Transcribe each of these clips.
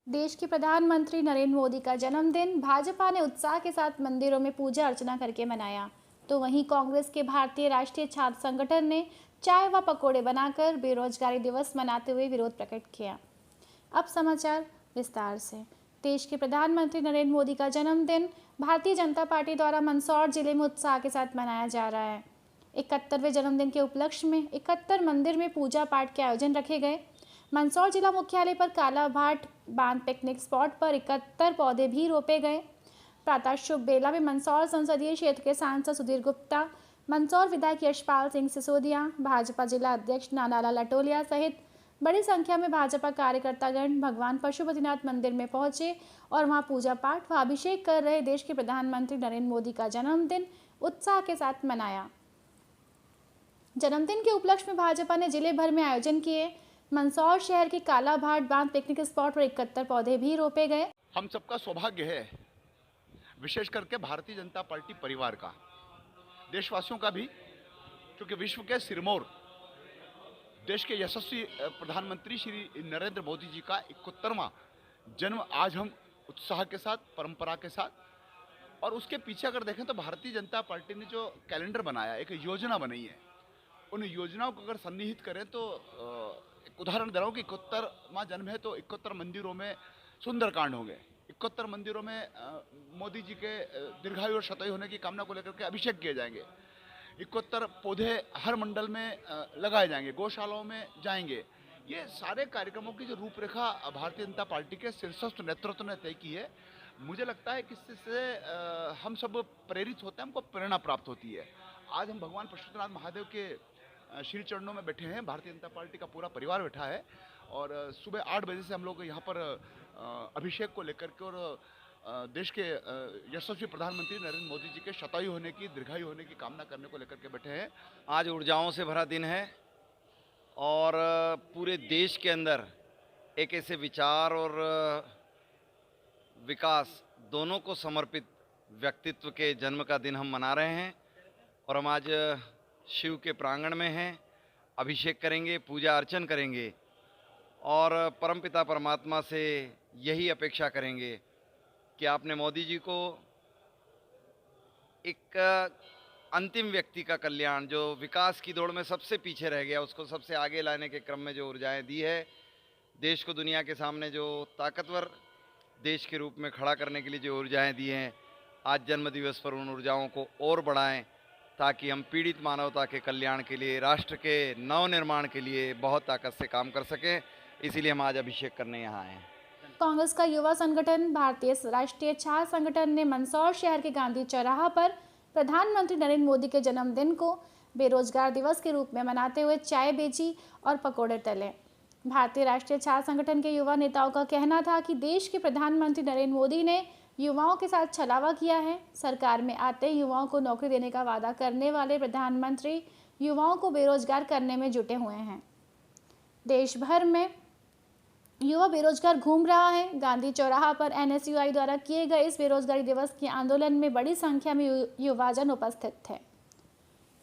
देश के प्रधानमंत्री नरेंद्र मोदी का जन्मदिन भाजपा ने उत्साह के साथ मंदिरों में पूजा अर्चना करके मनाया, तो वहीं कांग्रेस के भारतीय राष्ट्रीय छात्र संगठन ने चाय व पकोड़े बनाकर बेरोजगारी दिवस मनाते हुए विरोध प्रकट किया। अब समाचार विस्तार से। देश के प्रधानमंत्री नरेंद्र मोदी का जन्मदिन भारतीय जनता पार्टी द्वारा मंदसौर जिले में उत्साह के साथ मनाया जा रहा है। 71वें जन्मदिन के उपलक्ष्य में 71 मंदिर में पूजा पाठ के आयोजन रखे गए। मंदसौर जिला मुख्यालय पर कालाभाट बांध पिकनिक स्पॉट पर 71 पौधे भी रोपे गए। प्रातः शुभ बेला में मंदसौर संसदीय क्षेत्र के सांसद सुधीर गुप्ता, मंदसौर विधायक यशपाल सिंह सिसोदिया, भाजपा जिला अध्यक्ष नानालाल लटोलिया सहित बड़ी संख्या में भाजपा कार्यकर्तागण भगवान पशुपतिनाथ मंदिर में पहुंचे और वहां पूजा पाठ व अभिषेक कर रहे देश के प्रधानमंत्री नरेंद्र मोदी का जन्मदिन उत्साह के साथ मनाया। जन्मदिन के उपलक्ष्य में भाजपा ने जिले भर में आयोजन किए। मंदसौर शहर के कालाभाट बांध पिकनिक स्पॉट पर 71 पौधे भी रोपे गए। हम सबका सौभाग्य है, विशेष करके भारतीय जनता पार्टी परिवार का, देशवासियों का भी, क्योंकि विश्व के सिरमौर देश के यशस्वी प्रधानमंत्री श्री नरेंद्र मोदी जी का 71वां जन्म आज हम उत्साह के साथ, परंपरा के साथ, और उसके पीछे अगर देखें तो भारतीय जनता पार्टी ने जो कैलेंडर बनाया, एक योजना बनाई है, उन योजनाओं को अगर सन्निहित करें तो एक उदाहरण दे रहा हूँ कि 71वां जन्म है तो 71 मंदिरों में सुंदरकांड होंगे, 71 मंदिरों में मोदी जी के दीर्घायु और शतायु होने की कामना को लेकर के अभिषेक किए जाएंगे, 71 पौधे हर मंडल में लगाए जाएंगे, गौशालाओं में जाएंगे। ये सारे कार्यक्रमों की जो रूपरेखा भारतीय जनता पार्टी के शीर्षस्थ नेतृत्व ने तय की है। मुझे लगता है कि इससे हम सब प्रेरित होते हैं, हमको प्रेरणा प्राप्त होती है। आज हम भगवान पशुपतिनाथ महादेव के श्री चरणों में बैठे हैं, भारतीय जनता पार्टी का पूरा परिवार बैठा है और सुबह 8 बजे से हम लोग यहाँ पर अभिषेक को लेकर के और देश के यशस्वी प्रधानमंत्री नरेंद्र मोदी जी के शतायु होने की, दीर्घायु होने की कामना करने को लेकर के बैठे हैं। आज ऊर्जाओं से भरा दिन है और पूरे देश के अंदर एक ऐसे विचार और विकास दोनों को समर्पित व्यक्तित्व के जन्म का दिन हम मना रहे हैं और हम आज शिव के प्रांगण में हैं, अभिषेक करेंगे, पूजा अर्चन करेंगे और परमपिता परमात्मा से यही अपेक्षा करेंगे कि आपने मोदी जी को एक अंतिम व्यक्ति का कल्याण, जो विकास की दौड़ में सबसे पीछे रह गया, उसको सबसे आगे लाने के क्रम में जो ऊर्जाएं दी है, देश को दुनिया के सामने जो ताकतवर देश के रूप में खड़ा करने के लिए जो ऊर्जाएं दी हैं, आज जन्मदिवस पर उन ऊर्जाओं को और बढ़ाएं ताकि हम पीड़ित मानवता के कल्याण के लिए, राष्ट्र के नवनिर्माण के लिए बहुत ताकत से काम कर सकें। इसीलिए हम आज अभिषेक करने यहाँ आए हैं। कांग्रेस का युवा संगठन भारतीय राष्ट्रीय छात्र संगठन ने मंदसौर शहर के गांधी चौराहा पर प्रधानमंत्री नरेंद्र मोदी के जन्मदिन को बेरोजगार दिवस के रूप में मनाते हुए चाय बेची और पकोड़े तले। भारतीय राष्ट्रीय छात्र संगठन के युवा नेताओं का कहना था कि देश के प्रधानमंत्री नरेंद्र मोदी ने युवाओं के साथ छलावा किया है। सरकार में आते युवाओं को नौकरी देने का वादा करने वाले प्रधानमंत्री युवाओं को बेरोजगार करने में जुटे हुए हैं। देश भर में युवा बेरोजगार घूम रहा है। गांधी चौराहा पर NSUI द्वारा किए गए इस बेरोजगारी दिवस के आंदोलन में बड़ी संख्या में युवाजन उपस्थित थे।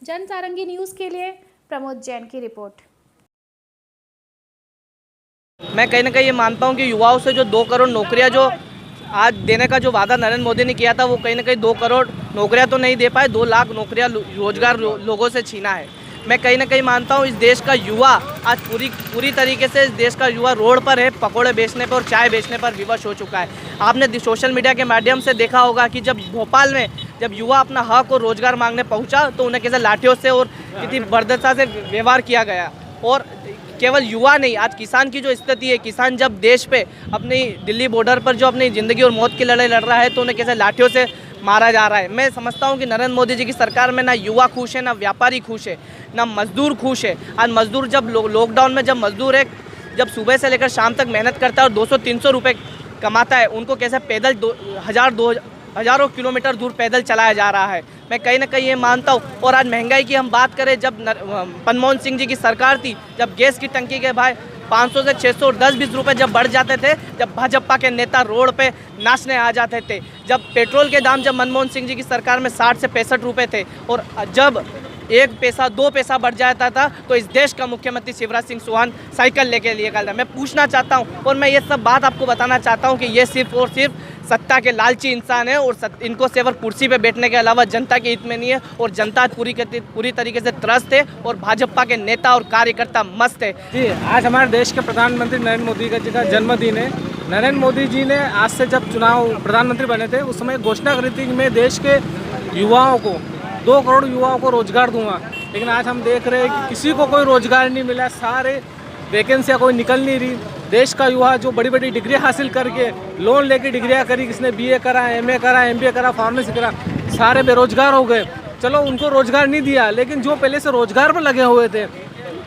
जन सारंगी न्यूज़ के लिए प्रमोद जैन की रिपोर्ट। मैं कहीं ना कहीं ये मानता हूँ कि युवाओं से जो 2 करोड़ नौकरियाँ जो आज देने का जो वादा नरेंद्र मोदी ने किया था, वो कहीं ना कहीं 2 करोड़ नौकरियाँ तो नहीं दे पाए, 2 लाख नौकरियाँ रोजगार लोगों से छीना है। मैं कहीं ना कहीं मानता हूँ इस देश का युवा आज पूरी तरीके से इस देश का युवा रोड पर है, पकोड़े बेचने पर और चाय बेचने पर विवश हो चुका है। आपने सोशल मीडिया के माध्यम से देखा होगा कि जब भोपाल में जब युवा अपना हक और रोजगार मांगने पहुंचा तो उन्हें कैसे लाठियों से और कितनी बर्दशा से व्यवहार किया गया। और केवल युवा नहीं, आज किसान की जो स्थिति है, किसान जब देश पे अपनी दिल्ली बॉर्डर पर जो अपनी ज़िंदगी और मौत की लड़ाई लड़ रहा है तो उन्हें कैसे लाठियों से मारा जा रहा है। मैं समझता हूं कि नरेंद्र मोदी जी की सरकार में ना युवा खुश है, ना व्यापारी खुश है, ना मजदूर खुश है। आज मजदूर जब लॉकडाउन में जब मजदूर है, जब सुबह से लेकर शाम तक मेहनत करता है और 200-300 रुपये कमाता है, उनको कैसे पैदल हज़ारों किलोमीटर दूर पैदल चलाया जा रहा है। मैं कहीं ना कहीं ये मानता हूँ। और आज महंगाई की हम बात करें, जब मनमोहन सिंह जी की सरकार थी, जब गैस की टंकी के भाई 500 से 600 और 10-20 रुपये जब बढ़ जाते थे, जब भाजपा के नेता रोड पे नाचने आ जाते थे, जब पेट्रोल के दाम जब मनमोहन सिंह जी की सरकार में 60 से 65 रुपये थे, और जब 1 पैसा 2 पैसा बढ़ जाता था तो इस देश का मुख्यमंत्री शिवराज सिंह चौहान साइकिल लेके लिए गया था। मैं पूछना चाहता हूँ और मैं ये सब बात आपको बताना चाहता हूँ कि ये सिर्फ और सिर्फ सत्ता के लालची इंसान है और इनको सिर्फ कुर्सी पे बैठने के अलावा जनता के हित में नहीं है और जनता पूरी तरीके से त्रस्त है और भाजपा के नेता और कार्यकर्ता मस्त है। जी, आज हमारे देश के प्रधानमंत्री नरेंद्र मोदी जी का जन्मदिन है। नरेंद्र मोदी जी ने आज से जब चुनाव प्रधानमंत्री बने थे उस समय घोषणा करी थी कि मैं देश के युवाओं को 2 करोड़ युवाओं को रोजगार दूंगा, लेकिन आज हम देख रहे हैं कि किसी को कोई रोजगार नहीं मिला, सारे वैकेंसियाँ कोई निकल नहीं रही। देश का युवा जो बड़ी बड़ी डिग्री हासिल करके लोन लेके डिग्रियाँ करी, किसने BA करा, MA करा, MBA करा, फार्मेसी करा, सारे बेरोजगार हो गए। चलो उनको रोजगार नहीं दिया, लेकिन जो पहले से रोजगार पर लगे हुए थे,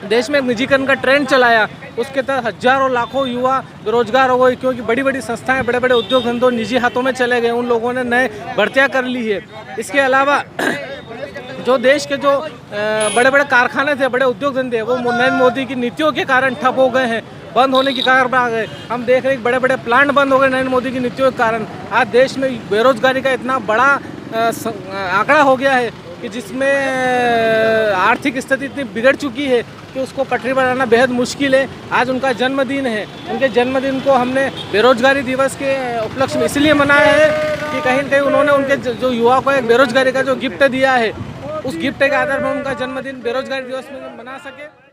देश में निजीकरण का ट्रेंड चलाया, उसके तहत हजारों लाखों युवा बेरोजगार हो गए, क्योंकि बड़ी बड़ी संस्थाएं, बड़े बड़े उद्योग धंधों निजी हाथों में चले गए, उन लोगों ने नए भर्तियाँ कर ली है। इसके अलावा जो देश के जो बड़े बड़े कारखाने थे, बड़े उद्योग धंधे, वो नरेंद्र मोदी की नीतियों के कारण ठप हो गए हैं, बंद होने की कगार पर आ गए। हम देख रहे हैं बड़े बड़े प्लांट बंद हो गए नरेंद्र मोदी की नीतियों के कारण। आज देश में बेरोजगारी का इतना बड़ा आंकड़ा हो गया है कि जिसमें आर्थिक स्थिति इतनी बिगड़ चुकी है कि उसको पटरी पर लाना बेहद मुश्किल है। आज उनका जन्मदिन है, उनके जन्मदिन को हमने बेरोजगारी दिवस के उपलक्ष्य में इसलिए मनाया है कि कहीं न कहीं उन्होंने उनके जो युवा को एक बेरोजगारी का जो गिफ्ट दिया है, उस गिफ्ट के आधार पर उनका जन्मदिन बेरोजगारी दिवस में मना सके।